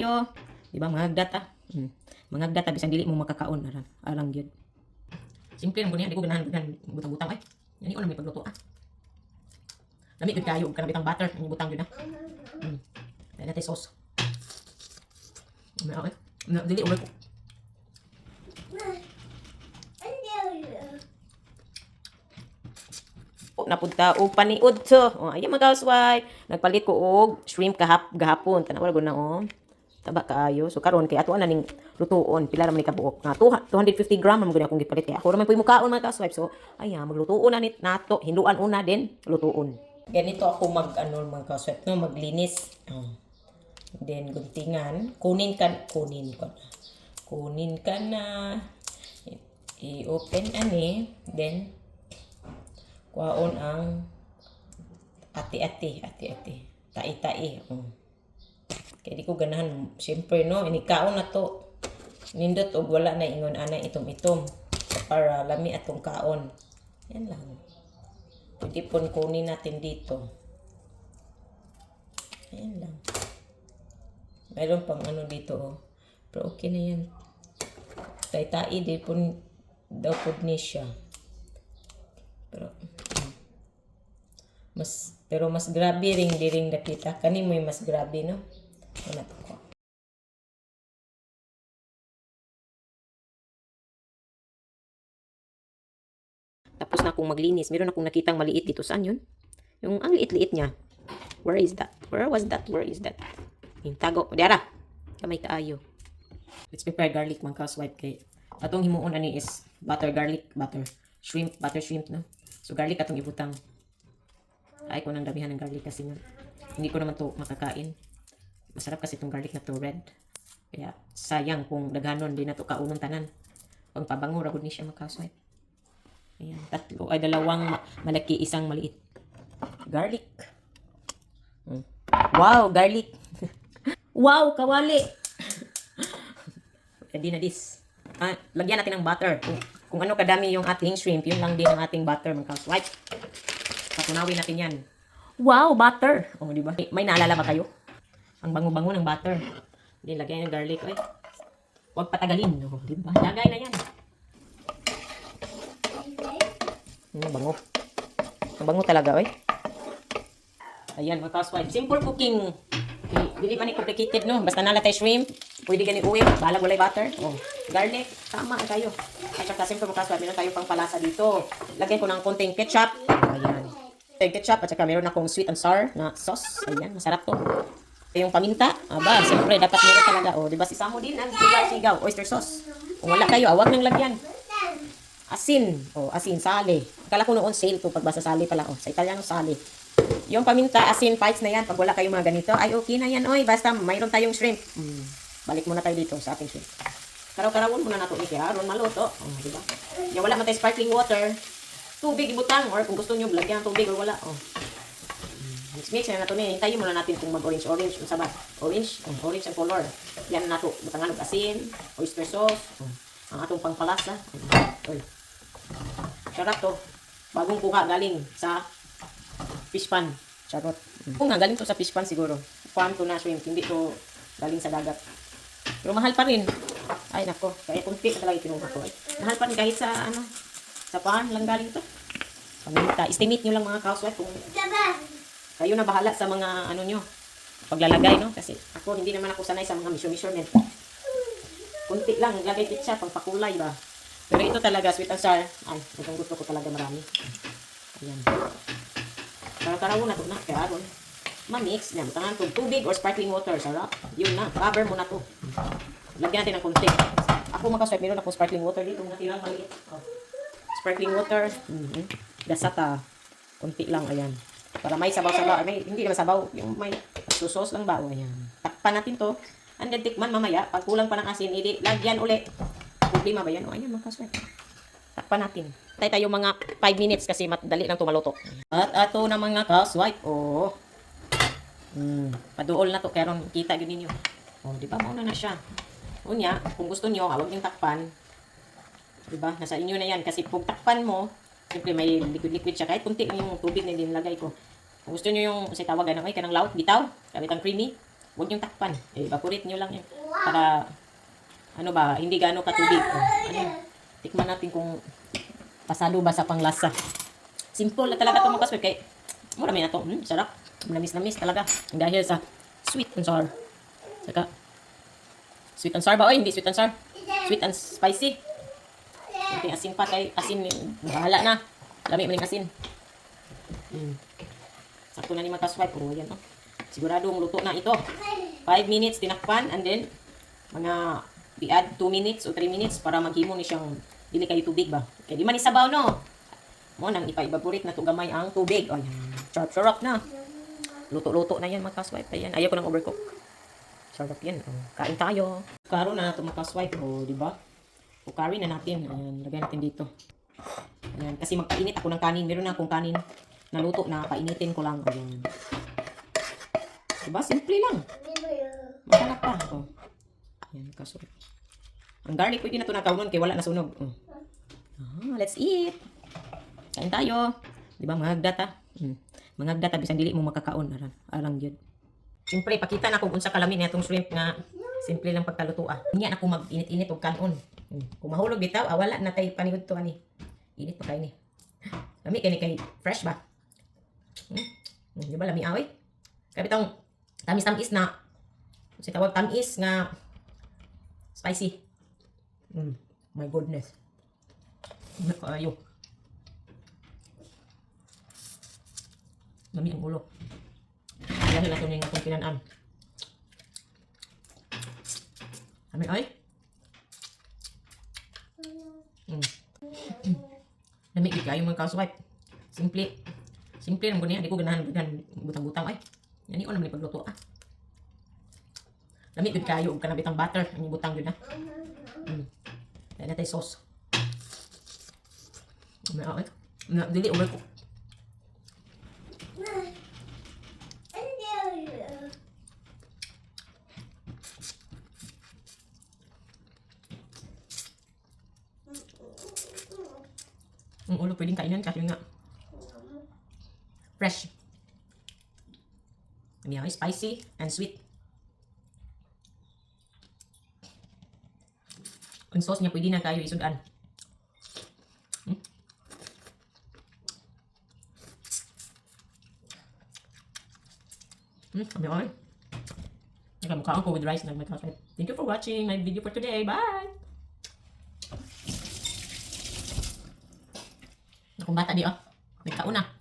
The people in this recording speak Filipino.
kayo. Di ba, mga agdata. Mga agdata, bisang dili mo makakaon. Arang yun. Simple lang ko niya, di ko ganahan butang-butang. Ay, yan yung may pagluto Lamig gud kayo, kanang bitang butter, yung butang yun Kaya natin sauce. Dili, ulit ko. Napunta og paniud to. Ayan mga housewife. Nagpalit ko og shrimp gahapon. Tanawal ko na Taba kaayo. So karon kay ato na ning lutuon. Pila ra man ni kabuok. 250 gram man gud akong gipalit kay ako ra man puy mukaon mga housewife. So ayan maglutuon na nato. Hinduan una din lutuon. Ganito ako mga housewife no, maglinis. Then guntingan, kunin ka na. I-open ani, then kuhaon ang ati-ati, tai-tai. Kaya di ko ganahan, siyempre no, inikaon na to. Nindot og wala na ingon ana itom-itom. Para lami atong kaon. Yan lang. Pwede pon kunin natin dito. Yan lang. Mayroon pang dito Pero okay na yan. Tai-tai di pon daw pud ni siya. Pero mas grabe ring di ring nakita. Kani mo mas grabe no. Ano to ko. Tapos na akong maglinis. Meron akong nakitang maliit dito. Saan yun? Yung ang liit-liit niya. Where is that? Where was that? Where is that? Yung tago. Diara. Kamay kaayo. Let's prepare garlic mga housewife kay atong himuon ani is butter garlic, butter shrimp no. So garlic atong ibutang. Ay ko nang damihan ng garlic kasi hindi ko naman to makakain. Masarap kasi itong garlic na to red. Kaya sayang kung daghanon di na to kaunong tanan. Pang pabango ra gud ni siya mga housewife. Ayan, dalawang malaki, isang maliit. Garlic. Wow, garlic. Wow, kawali. Ready na this. Lagyan natin ng butter. Kung ano kadami yung ating shrimp, yun lang din ang ating butter mga housewife. Patunawin natin yan. Wow, butter. Di ba? May naalala ba kayo? Ang bango-bango ng butter. Hindi, lagyan yung garlic. Ay, huwag patagalin. Di ba? Lagay na yan. Bango. Ang bango talaga, oy. Ayan, mga housewife. Simple cooking. Dili man ni complicated, no? Basta nalatay shrimp. Pwede gani uwi. Balag walay butter. Garlic. Tama kayo. At saka simple mga housewife. Meron tayong pangpalasa dito. Lagyan ko ng konting ketchup. Ayan. Ketchup. At saka meron akong sweet and sour na sauce. Ayan, masarap to. Yung paminta. Aba, siyempre, dapat meron talaga. Diba si Samo din ang sigaw, oyster sauce. Kung wala kayo, awag nang lagyan. Asin. Asin, sali. Akala ko noon sale to. Pagbasa sali pala. Sa Italiano, sali. Yung paminta, asin, fights na yan. Pag wala kayong mga ganito, ay okay na yan. Oy, basta mayroon tayong shrimp. Balik muna tayo dito sa ating shrimp. Karaw-karawon muna nato ni Kaya. Aron maluto. Diba? Yung wala man tayo sparkling water. Tubig ibutang. Or kung gusto nyo, lagyan tubig or wala. Mix na nato ni. Hintayin muna natin kung mag-orange. Orange, yung sabat. Orange ang color. Yan na nato. Butangan ng asin, oyster sauce. Ang atong pangpalasa. Oy. Sarap to. Bagong kuha galing sa fish pan. Charot. Kung galing to sa fish pan siguro. Farm to na shrimp. Hindi to galing sa dagat. Pero mahal pa rin. Ay nako. Kaya kunti talaga kinuha ko. Mahal pa rin kahit sa sa pan lang galing to. Paminta. Estimate nyo lang mga housewife kung kayo na bahala sa mga nyo. Paglalagay no. Kasi ako hindi naman ako sanay sa mga measurement. Kunti lang. Lagay ketchup. Pangpakulay ba. Pero ito talaga, sweet and sour. Ay, itong gusto ko talaga marami. Ayan. Karaw-karaw na ito na. Kaya aron. Ma-mix. Yan. Tangan itong tubig or sparkling water. Sarap. Yun na. Cover mo na ito. Lagyan natin ng kunti. Ako makaswipe. Meron akong sparkling water dito. Natirang maliit. Sparkling water. Gasata. Kunti lang. Ayan. Para may sabaw-sabaw. Hindi naman sabaw. Yung may susos lang ba. Ayan. Takpan natin to. And then tikman mamaya. Pag kulang pa ng asin, hindi. Lagyan uli. Problema ba yan? Ayan, magkaswerte. Takpan natin. Tayo mga 5 minutes kasi madali lang tumaluto. At ato na mga housewife. Paduol na to. Kaya ron kita yun ninyo. Di ba? Mauna na siya. Unya, kung gusto nyo, huwag yung takpan. Di ba? Nasa inyo na yan. Kasi pag takpan mo, siyempre may liquid-liquid siya. Kahit kunti yung tubig na din lagay ko. Kung gusto nyo yung, kasi tawagan na, kanang laut, bitaw. Kahit ang creamy. huwag niyong takpan. Evaporate niyo lang yan. Para, ano ba, hindi gaano katubig. Tikman natin kung pasado ba sa panglasa. Simple na talaga ito mga kasway. Kaya, marami na ito. Sarap. Lamis-lamis talaga. Dahil sa sweet and sour. Saka, sweet and sour ba? Oy, hindi sweet and sour. Sweet and spicy. Okay, asin pa kay asin. Bahala na. Lami mo ng asin. Sakto na ni mga kasway. Oh, yan, oh. Siguradong luto na ito. 5 minutes tinakpan and then mga i-add 2 minutes o 3 minutes para maghimo ni siyang dili kayo tubig ba. Kaya di man isabaw no. Mo nang ipa-evaporate na to gamay ang tubig. Oh, sarap na. Luto-luto na yan mga kaswipe. Ayan, ayaw ko nang overcook. Sarap yan. Oh, kain tayo. Karo na ito mga kaswipe. Oh, di ba? Kukari na natin. Ayan, lagay natin dito. Ayan, kasi magpainit ako ng kanin. Meron na akong kanin na luto na painitin ko lang. Ayan. Diba? Simple lang. Mahanap pa. Oh. Ayan, kaswipe. Ang garlic, pwede na ito nakaunon kaya wala na sunog. Oh. Let's eat. Kain tayo. Diba, mga data. Mga data, bisan dili mo makakaon. Arang yun. Siyempre, pakita na kung unsa kalamin na itong shrimp nga simple lang pagkalutoa. Hindi na ako mag-init-init o kanon. Kung mahulog bitaw, wala na tayo panigod to ani. Init pa kayo ni. Lami kayo ni kay fresh ba? Diba, lami away? Kaya bitong tamis-tamis na kasi tawag tamis nga spicy. My goodness. Ayo. Lami ang ulo. Dahil natin yung atong kinanaan. Lami ay. Lami kayo mga kaswipe. Simple. Simple lang ko niya. Hindi ko ganahan butang-butang ay. Yan yun naman yung pagluto ah. Lami kayo og kanabitang butter. Ang butang yun ah. Dahil natin sauce. Lami ay. Dili overcook. Ang ulo pwedeng kainan kasi nga fresh. May spicy and sweet. Ang sauce niya pwede na kayo isudan. Kami oy. Nagkamukhaan ko with rice na may kasway. Thank you for watching my video for today. Bye! Akong bata di oh. May kauna.